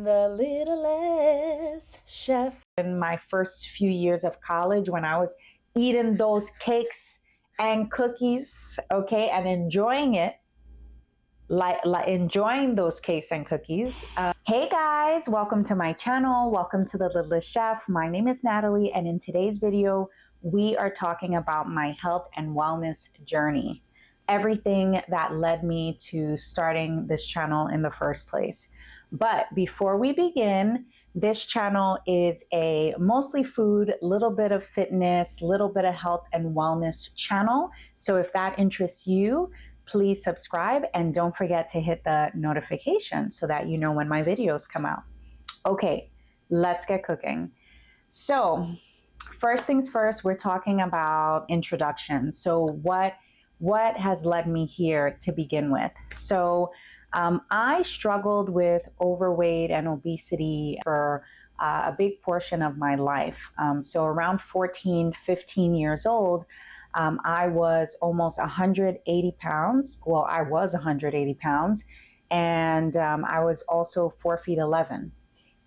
the littlest chef. In my first few years of college, when I was eating those cakes and cookies, okay, and enjoying it, like enjoying those cakes and cookies. Hey guys, welcome to my channel. Welcome to the Littlest Chef. My name is Natalie, and in today's video, we are talking about my health and wellness journey. Everything that led me to starting this channel in the first place. But before we begin, this channel is a mostly food, little bit of fitness, little bit of health and wellness channel. So if that interests you, please subscribe and don't forget to hit the notification so that you know when my videos come out. Okay, let's get cooking. So first things first, we're talking about introduction. So what has led me here to begin with? So I struggled with overweight and obesity for a big portion of my life. So around 14, 15 years old, I was almost 180 pounds. Well, I was 180 pounds. And I was also 4 feet 11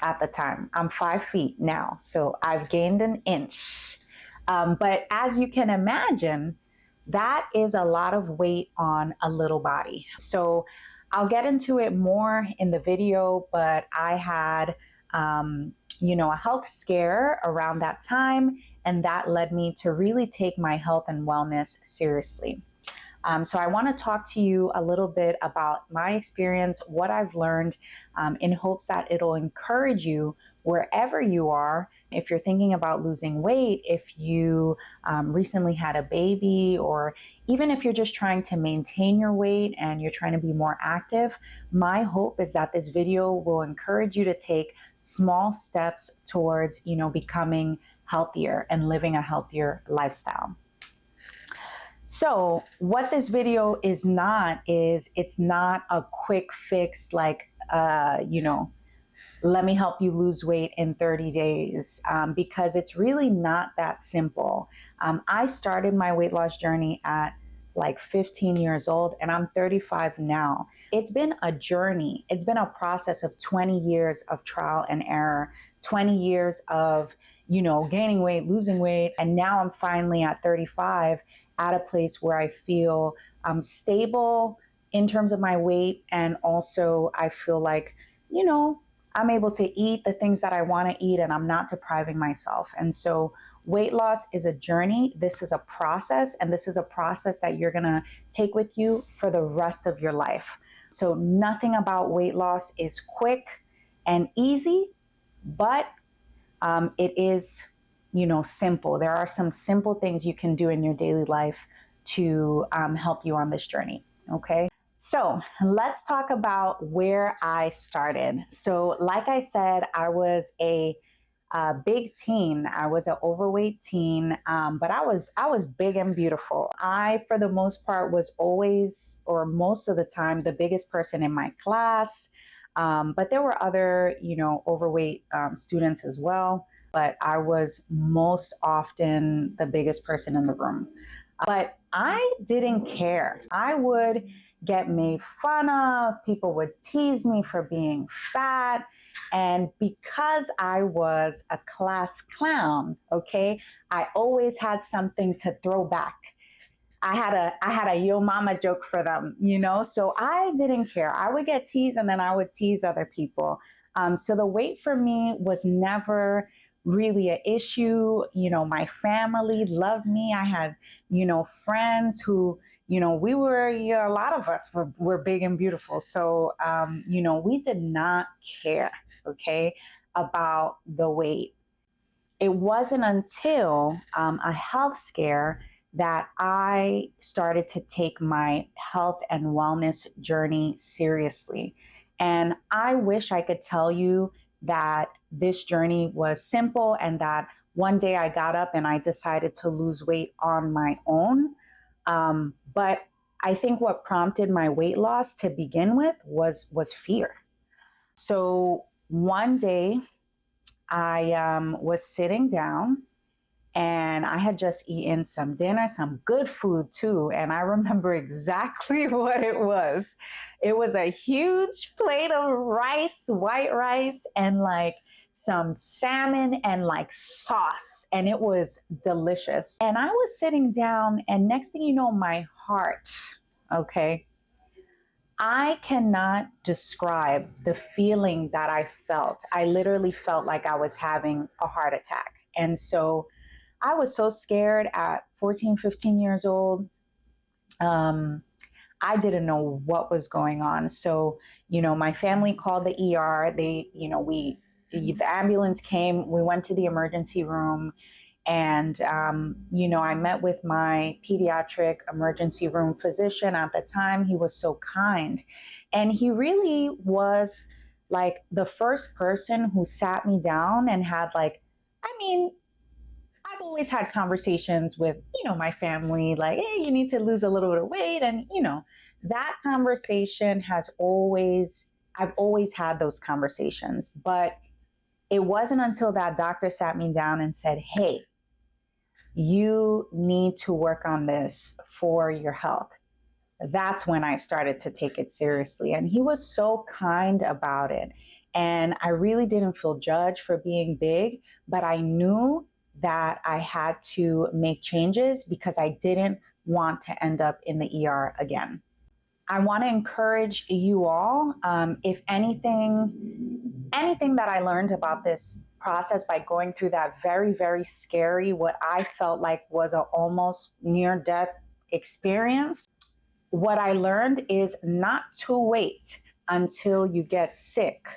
at the time. I'm 5 feet now. So I've gained an inch. But as you can imagine, that is a lot of weight on a little body. So I'll get into it more in the video, but I had, a health scare around that time, and that led me to really take my health and wellness seriously. So I want to talk to you a little bit about my experience, what I've learned, in hopes that it'll encourage you wherever you are. If you're thinking about losing weight, if you recently had a baby, or even if you're just trying to maintain your weight and you're trying to be more active, my hope is that this video will encourage you to take small steps towards, becoming healthier and living a healthier lifestyle. So what this video is it's not a quick fix like, let me help you lose weight in 30 days, because it's really not that simple. I started my weight loss journey at like 15 years old, and I'm 35 now. It's been a journey. It's been a process of 20 years of trial and error, 20 years of, gaining weight, losing weight. And now I'm finally at 35 at a place where I feel stable in terms of my weight. And also I feel like, I'm able to eat the things that I want to eat and I'm not depriving myself. And so weight loss is a journey. This is a process, and this is a process that you're going to take with you for the rest of your life. So nothing about weight loss is quick and easy, but it is, simple. There are some simple things you can do in your daily life to help you on this journey. Okay. So let's talk about where I started. So like I said, I was a big teen. I was an overweight teen, but I was big and beautiful. I, for the most part, was always, or most of the time, the biggest person in my class. But there were other, overweight students as well. But I was most often the biggest person in the room. But I didn't care. I would get made fun of. People would tease me for being fat. And because I was a class clown, okay, I always had something to throw back. I had a yo mama joke for them, so I didn't care. I would get teased and then I would tease other people. So the weight for me was never really an issue. My family loved me. I had, friends who, we were, a lot of us were big and beautiful. So, we did not care, okay, about the weight. It wasn't until a health scare that I started to take my health and wellness journey seriously. And I wish I could tell you that this journey was simple and that one day I got up and I decided to lose weight on my own. But I think what prompted my weight loss to begin with was fear. So one day I was sitting down And I had just eaten some dinner, some good food too. And I remember exactly what it was. It was a huge plate of rice, white rice, and like some salmon and like sauce. And it was delicious. And I was sitting down, and next thing you know, my heart, okay, I cannot describe the feeling that I felt. I literally felt like I was having a heart attack. And so I was so scared at 14, 15 years old. Um, I didn't know what was going on. So, my family called the ER. The ambulance came. We went to the emergency room. And, I met with my pediatric emergency room physician at the time. He was so kind. And he really was like the first person who sat me down and had like, I mean, I've always had conversations with, my family, like, hey, you need to lose a little bit of weight. And, that conversation I've always had those conversations. But it wasn't until that doctor sat me down and said, hey, you need to work on this for your health. That's when I started to take it seriously. And he was so kind about it. And I really didn't feel judged for being big, but I knew that I had to make changes because I didn't want to end up in the ER again. I want to encourage you all, if anything that I learned about this process by going through that very, very scary, what I felt like was an almost near death experience, what I learned is not to wait until you get sick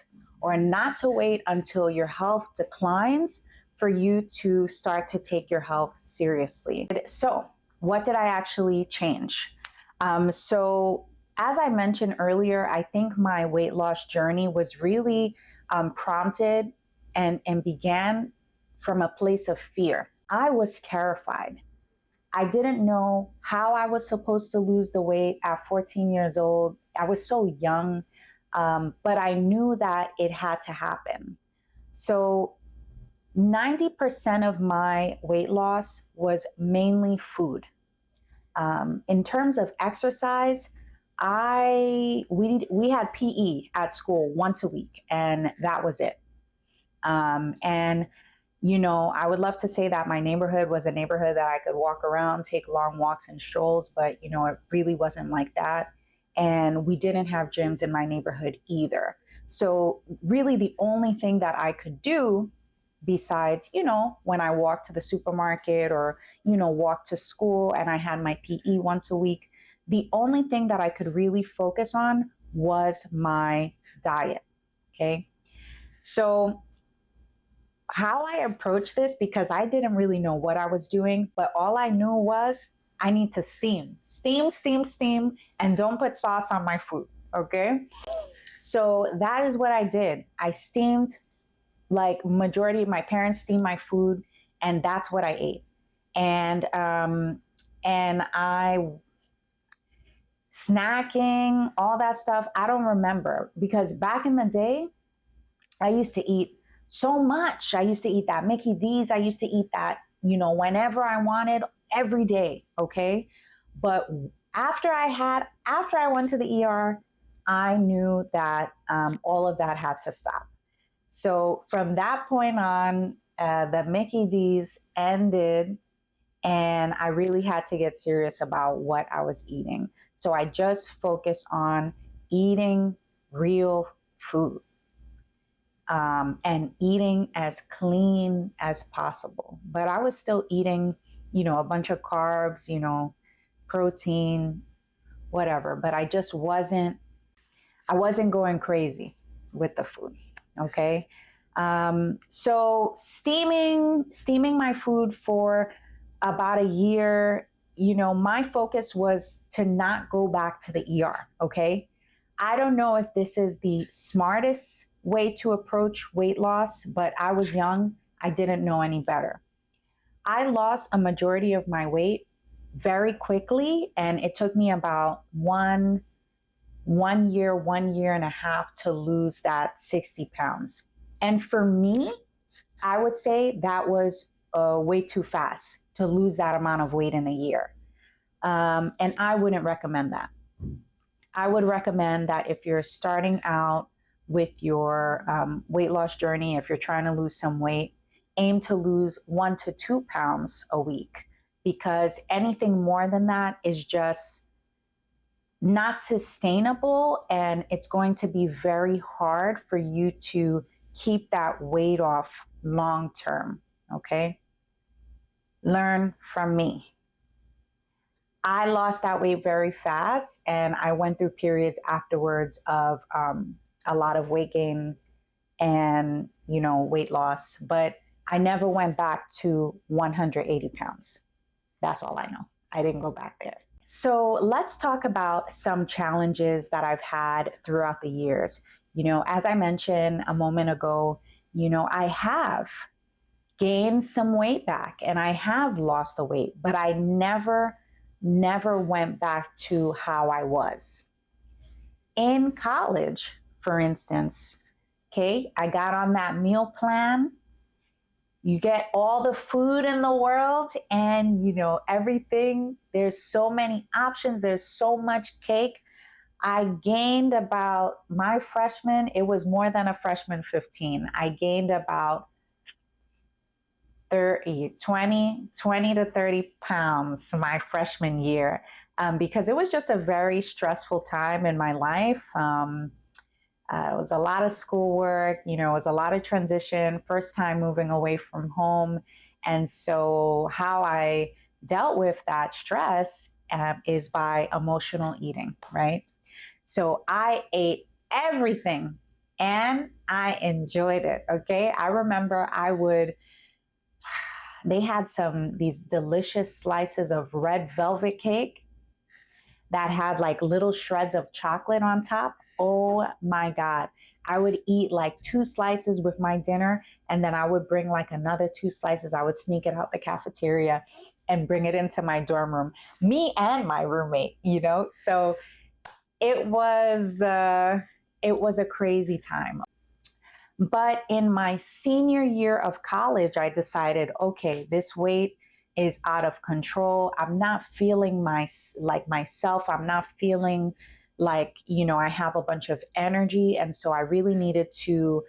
or not to wait until your health declines for you to start to take your health seriously. So, what did I actually change? So, as I mentioned earlier, I think my weight loss journey was really prompted and began from a place of fear. I was terrified. I didn't know how I was supposed to lose the weight at 14 years old. I was so young, but I knew that it had to happen. So 90% of my weight loss was mainly food. In terms of exercise, we had PE at school once a week, and that was it. And I would love to say that my neighborhood was a neighborhood that I could walk around, take long walks and strolls, but it really wasn't like that. And we didn't have gyms in my neighborhood either. So really the only thing that I could do besides, when I walked to the supermarket or, walked to school and I had my PE once a week, the only thing that I could really focus on was my diet. Okay. So how I approached this, because I didn't really know what I was doing, but all I knew was I need to steam, and don't put sauce on my food. Okay. So that is what I did. I steamed, like majority of my parents steamed my food, and that's what I ate. And I snacking, all that stuff, I don't remember, because back in the day, I used to eat so much. I used to eat that Mickey D's. I used to eat that, whenever I wanted, every day. Okay. But after I went to the ER, I knew that all of that had to stop. So from that point on, the Mickey D's ended, and I really had to get serious about what I was eating. So I just focused on eating real food. And eating as clean as possible. But I was still eating, a bunch of carbs, protein, whatever. But I wasn't going crazy with the food. Okay. So steaming my food for about a year, my focus was to not go back to the ER. Okay. I don't know if this is the smartest way to approach weight loss, but I was young. I didn't know any better. I lost a majority of my weight very quickly, and it took me about one year and a half to lose that 60 pounds. And for me, I would say that was way too fast to lose that amount of weight in a year. And I wouldn't recommend that. I would recommend that if you're starting out with your weight loss journey, if you're trying to lose some weight, aim to lose 1 to 2 pounds a week, because anything more than that is just not sustainable, and it's going to be very hard for you to keep that weight off long term. Okay? Learn from me. I lost that weight very fast, and I went through periods afterwards of a lot of weight gain and, weight loss, but I never went back to 180 pounds. That's all I know. I didn't go back there. So let's talk about some challenges that I've had throughout the years. As I mentioned a moment ago, I have gained some weight back and I have lost the weight, but I never went back to how I was. In college, for instance, okay, I got on that meal plan. You get all the food in the world and, everything. There's so many options. There's so much cake. I gained about, my freshman, it was more than a freshman 15. I gained about 20 to 30 pounds my freshman year, because it was just a very stressful time in my life. It was a lot of schoolwork, it was a lot of transition, first time moving away from home. And so how I dealt with that stress is by emotional eating, right? So I ate everything and I enjoyed it, okay? I remember they had these delicious slices of red velvet cake that had like little shreds of chocolate on top. Oh my God. I would eat like 2 slices with my dinner, and then I would bring like another 2 slices. I would sneak it out the cafeteria and bring it into my dorm room, me and my roommate, So it was a crazy time. But in my senior year of college, I decided, okay, this weight is out of control. I'm not feeling myself. I'm not feeling like, I have a bunch of energy. And so I really needed to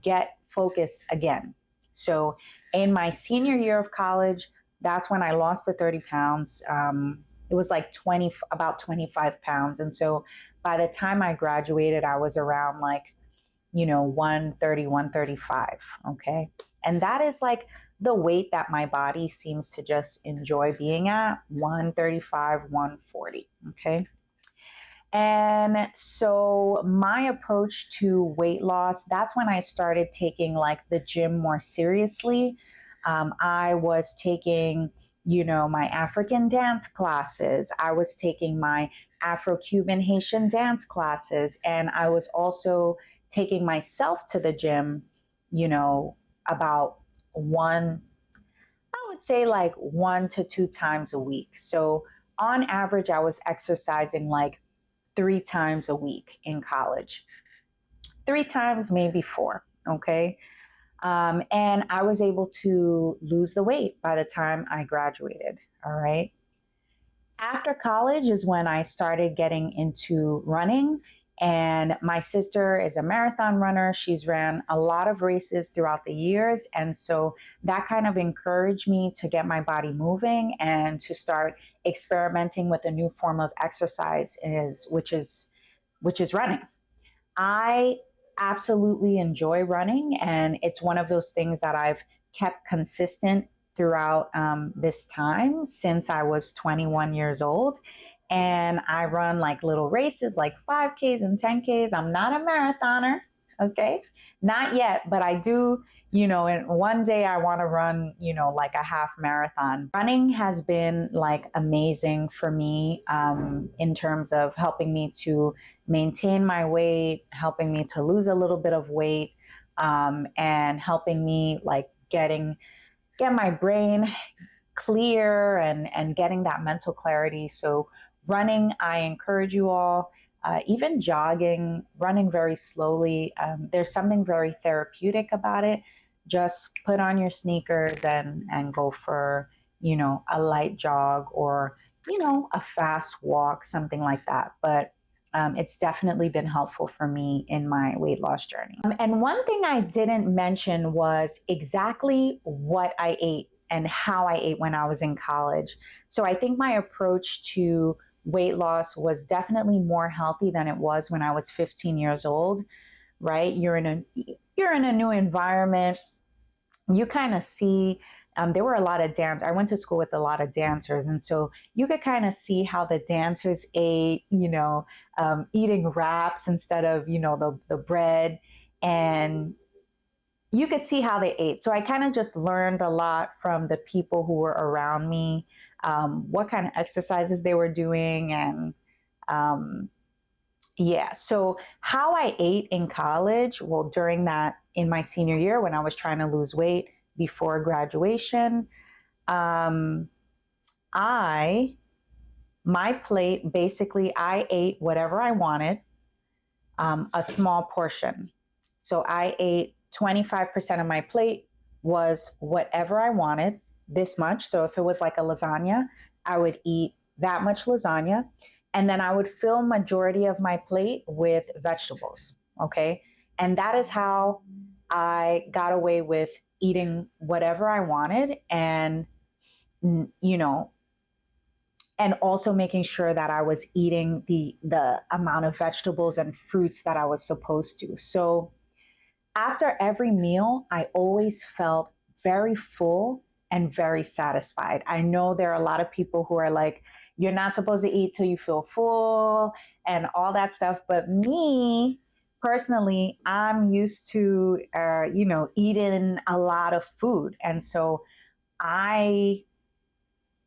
get focused again. So in my senior year of college, that's when I lost the 30 pounds. It was like about 25 pounds. And so by the time I graduated, I was around like 130, 135. Okay. And that is like the weight that my body seems to just enjoy being at, 135, 140. Okay. And so my approach to weight loss, that's when I started taking like the gym more seriously. I was taking, my African dance classes. I was taking my Afro-Cuban Haitian dance classes. And I was also taking myself to the gym, about I would say like 1 to 2 times a week. So on average, I was exercising like 3 times a week in college. 3 times, maybe 4. Okay. And I was able to lose the weight by the time I graduated. All right. After college is when I started getting into running. And my sister is a marathon runner. She's ran a lot of races throughout the years. And so that kind of encouraged me to get my body moving and to start experimenting with a new form of exercise, which is running. I absolutely enjoy running, and it's one of those things that I've kept consistent throughout this time since I was 21 years old. And I run like little races like 5Ks and 10Ks. I'm not a marathoner, okay? Not yet, but I do, and one day I want to run, like a half marathon. Running has been like amazing for me in terms of helping me to maintain my weight, helping me to lose a little bit of weight, and helping me like get my brain clear and getting that mental clarity. So running, I encourage you all, even jogging, running very slowly. There's something very therapeutic about it. just put on your sneakers and go for, a light jog or, a fast walk, something like that. But it's definitely been helpful for me in my weight loss journey. And one thing I didn't mention was exactly what I ate and how I ate when I was in college. So I think my approach to weight loss was definitely more healthy than it was when I was 15 years old, right? You're in a new environment. You kind of see there were a lot of dance. I went to school with a lot of dancers, and so you could kind of see how the dancers ate. Eating wraps instead of the bread, and you could see how they ate. So I kind of just learned a lot from the people who were around me, what kind of exercises they were doing, and um, yeah. So how I ate in college, well, during that, in my senior year when I was trying to lose weight before graduation, um, I, my plate, basically, I ate whatever I wanted, a small portion. So I ate 25% of my plate was whatever I wanted, this much. So if it was like a lasagna, I would eat that much lasagna. And then I would fill majority of my plate with vegetables. Okay. And that is how I got away with eating whatever I wanted and, you know, and also making sure that I was eating the amount of vegetables and fruits that I was supposed to. So after every meal, I always felt very full and very satisfied. I know there are a lot of people who are like, you're not supposed to eat till you feel full and all that stuff. But me personally, I'm used to, eating a lot of food. And so I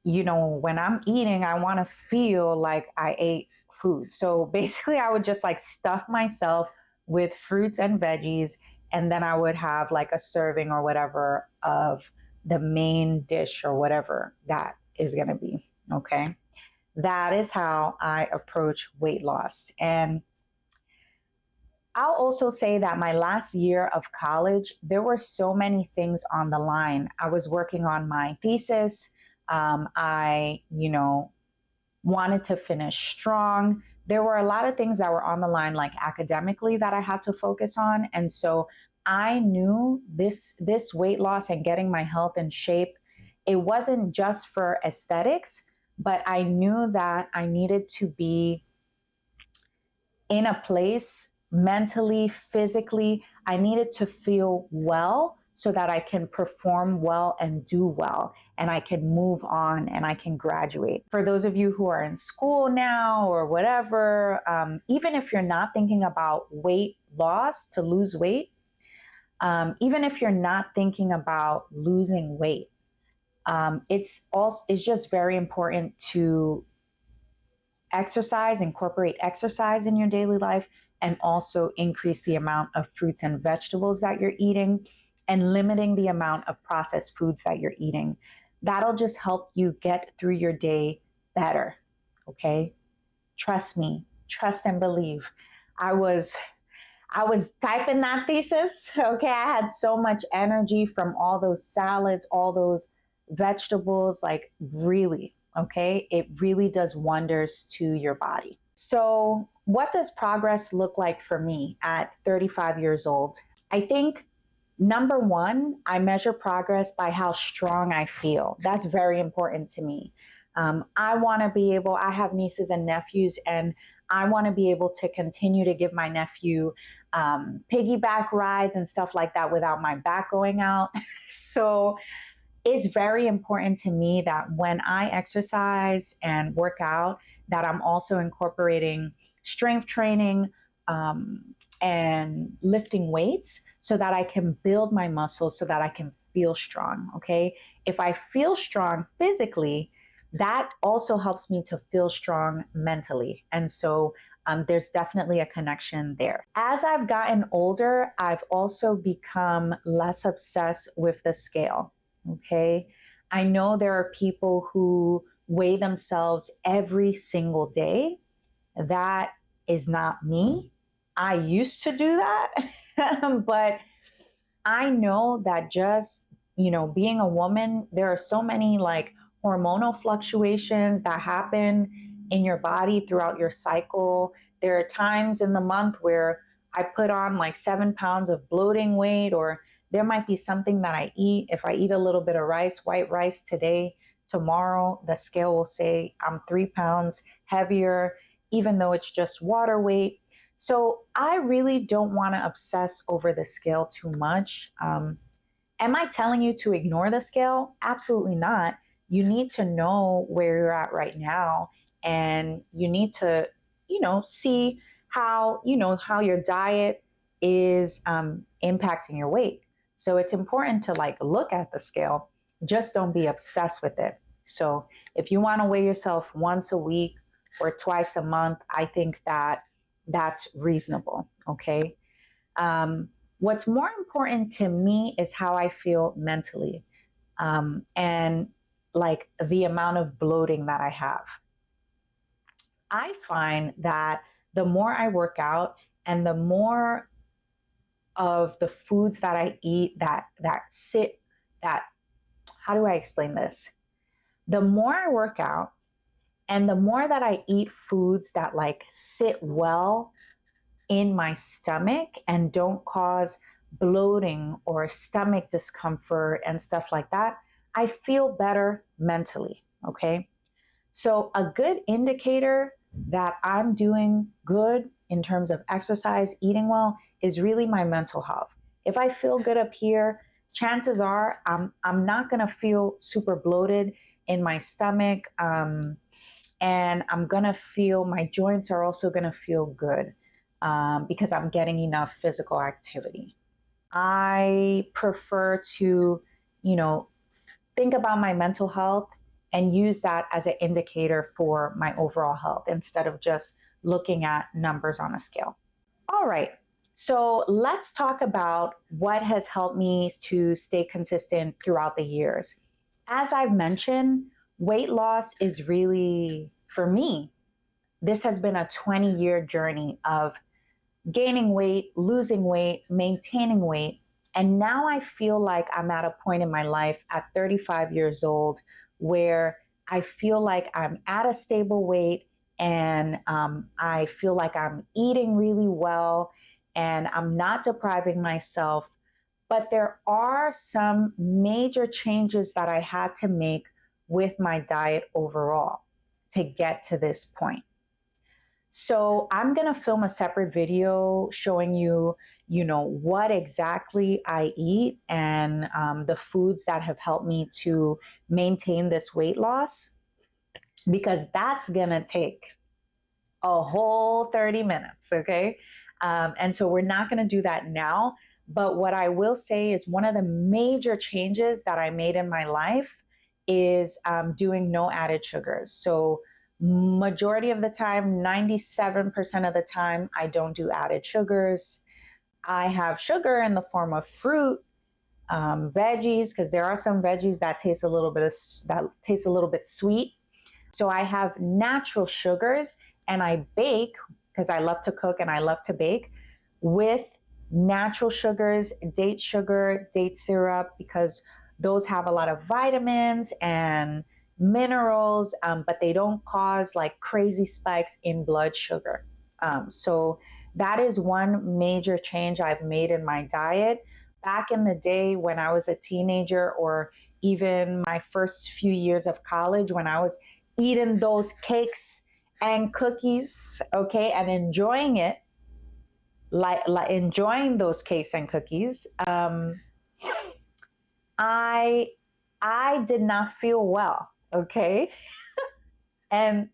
when I'm eating, I want to feel like I ate food. So basically, I would just like stuff myself with fruits and veggies, and then I would have like a serving or whatever of the main dish or whatever that is going to be. Okay. That is how I approach weight loss. And I'll also say that my last year of college, there were so many things on the line. I was working on my thesis. I wanted to finish strong. There were a lot of things that were on the line, like academically, that I had to focus on. And so I knew this weight loss and getting my health in shape, it wasn't just for aesthetics, but I knew that I needed to be in a place mentally, physically. I needed to feel well so that I can perform well and do well and I can move on and I can graduate. For those of you who are in school now or whatever, even if you're not thinking about weight loss to lose weight, even if you're not thinking about losing weight, it's just very important to incorporate exercise in your daily life, and also increase the amount of fruits and vegetables that you're eating and limiting the amount of processed foods that you're eating. That'll just help you get through your day better. Okay. Trust me, trust and believe. I was I was typing that thesis. Okay. I had so much energy from all those salads, all those vegetables, like really, okay? It really does wonders to your body. So, what does progress look like for me at 35 years old? I think number one, I measure progress by how strong I feel. That's very important to me. I want to be able, I have nieces and nephews, and I want to be able to continue to give my nephew piggyback rides and stuff like that without my back going out. So it's very important to me that when I exercise and work out, that I'm also incorporating strength training um, and lifting weights so that I can build my muscles so that I can feel strong. Okay. If I feel strong physically, that also helps me to feel strong mentally. And so there's definitely a connection there. As I've gotten older, I've also become less obsessed with the scale. Okay. I know there are people who weigh themselves every single day. That is not me. I used to do that, but I know that just, being a woman, there are so many like hormonal fluctuations that happen in your body throughout your cycle. There are times in the month where I put on like 7 pounds of bloating weight, or there might be something that I eat. If I eat a little bit of rice, white rice today, tomorrow the scale will say I'm 3 pounds heavier, even though it's just water weight. So I really don't want to obsess over the scale too much. Am I telling you to ignore the scale? Absolutely not. You need to know where you're at right now, and you need to, see how, how your diet is impacting your weight. So it's important to like look at the scale, just don't be obsessed with it. So if you want to weigh yourself once a week or twice a month, I think that that's reasonable. Okay. Um, what's more important to me is how I feel mentally, and like the amount of bloating that I have. I find that the more I work out and the more of the foods that I eat that how do I explain this? The more I work out and the more that I eat foods that like sit well in my stomach and don't cause bloating or stomach discomfort and stuff like that, I feel better mentally. Okay. So, a good indicator that I'm doing good in terms of exercise, eating well, is really my mental health. If I feel good up here, chances are I'm not going to feel super bloated in my stomach. And I'm gonna feel my joints are also gonna feel good, because I'm getting enough physical activity. I prefer to, you know, think about my mental health and use that as an indicator for my overall health instead of just looking at numbers on a scale. All right. So let's talk about what has helped me to stay consistent throughout the years. As I've mentioned, weight loss is really, for me, this has been a 20-year journey of gaining weight, losing weight, maintaining weight. And now I feel like I'm at a point in my life at 35 years old where I feel like I'm at a stable weight, and I feel like I'm eating really well and I'm not depriving myself. But there are some major changes that I had to make with my diet overall to get to this point. So I'm going to film a separate video showing you, what exactly I eat and the foods that have helped me to maintain this weight loss, because that's going to take a whole 30 minutes. Okay. And so we're not going to do that now. But what I will say is one of the major changes that I made in my life is doing no added sugars. So majority of the time, 97% of the time, I don't do added sugars. I have sugar in the form of fruit, veggies, because there are some veggies that taste a little bit sweet. So I have natural sugars, and I bake because I love to cook and I love to bake with natural sugars, date sugar, date syrup, because those have a lot of vitamins and minerals, but they don't cause like crazy spikes in blood sugar. So that is one major change I've made in my diet. Back in the day when I was a teenager, or even my first few years of college, when I was eating those cakes and cookies, okay, and enjoying it, like enjoying those cakes and cookies, I I did not feel well, okay, and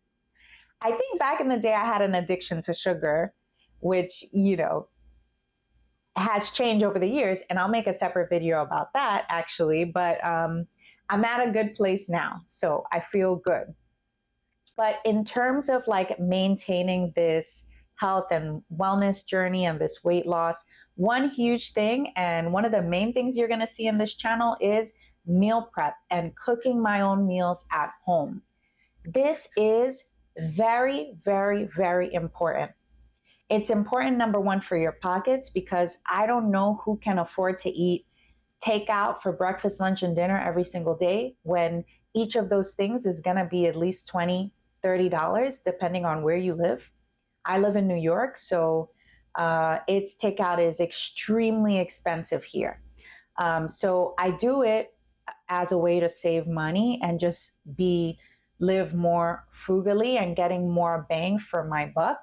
I think back in the day I had an addiction to sugar, which has changed over the years, and I'll make a separate video about that actually. But I'm at a good place now, so I feel good. But in terms of like maintaining this health and wellness journey and this weight loss, one huge thing and one of the main things you're going to see in this channel is meal prep and cooking my own meals at home. This is very, very, very important. It's important, number one, for your pockets, because I don't know who can afford to eat takeout for breakfast, lunch, and dinner every single day when each of those things is going to be at least $20, $30, depending on where you live. I live in New York, so its takeout is extremely expensive here. So I do it as a way to save money and just be live more frugally and getting more bang for my buck.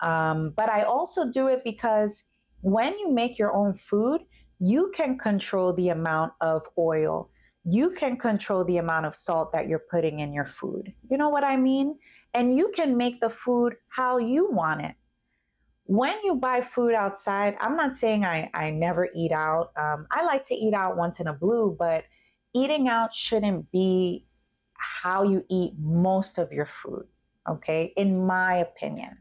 But I also do it because when you make your own food, you can control the amount of oil. You can control the amount of salt that you're putting in your food. You know what I mean? And you can make the food how you want it. When you buy food outside, I'm not saying I never eat out. I like to eat out once in a blue, but eating out shouldn't be how you eat most of your food, okay? In my opinion,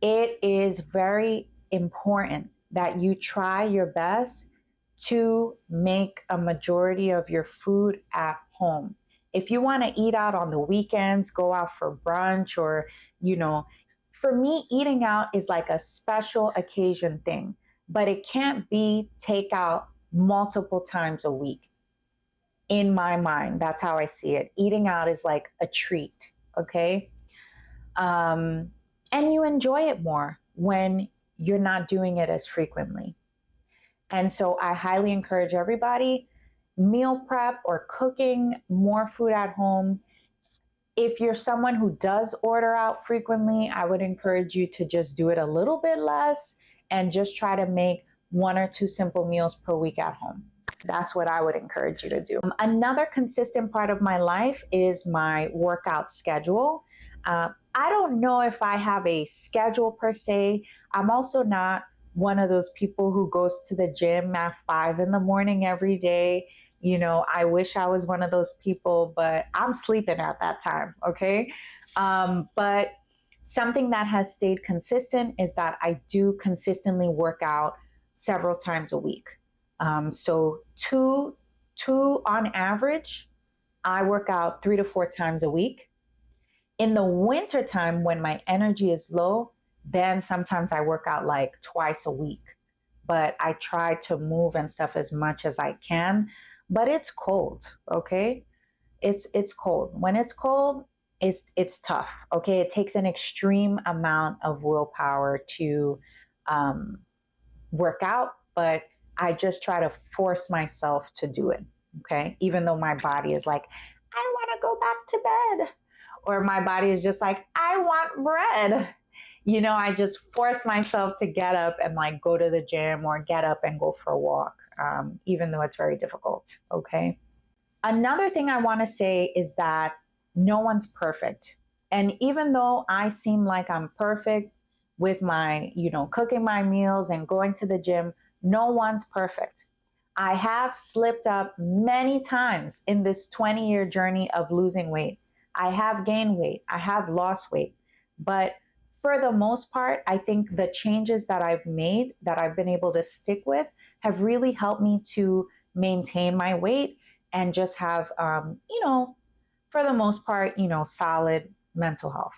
it is very important that you try your best to make a majority of your food at home. If you want to eat out on the weekends, go out for brunch, or, you know, for me, eating out is like a special occasion thing, but it can't be takeout multiple times a week. In my mind, that's how I see it. Eating out is like a treat, okay? Um, and you enjoy it more when you're not doing it as frequently. And so I highly encourage everybody, meal prep or cooking more food at home. If you're someone who does order out frequently, I would encourage you to just do it a little bit less and just try to make one or two simple meals per week at home. That's what I would encourage you to do. Another consistent part of my life is my workout schedule. I don't know if I have a schedule per se. I'm also not one of those people who goes to the gym at 5 in the morning every day. You know, I wish I was one of those people, but I'm sleeping at that time, okay? But something that has stayed consistent is that I do consistently work out several times a week. So two on average, I work out 3 to 4 times a week. In the winter time, when my energy is low, then sometimes I work out like twice a week. But I try to move and stuff as much as I can. But it's cold, okay? It's cold. When it's cold, it's tough. Okay, it takes an extreme amount of willpower to um, work out, but I just try to force myself to do it. Okay, even though my body is like, I want to go back to bed, or my body is just like, I want bread. You know, I just force myself to get up and like go to the gym or get up and go for a walk, even though it's very difficult. Okay. Another thing I want to say is that no one's perfect. And even though I seem like I'm perfect with my, cooking my meals and going to the gym, no one's perfect. I have slipped up many times in this 20-year journey of losing weight. I have gained weight, I have lost weight. But for the most part, I think the changes that I've made, that I've been able to stick with, have really helped me to maintain my weight and just have, for the most part, solid mental health.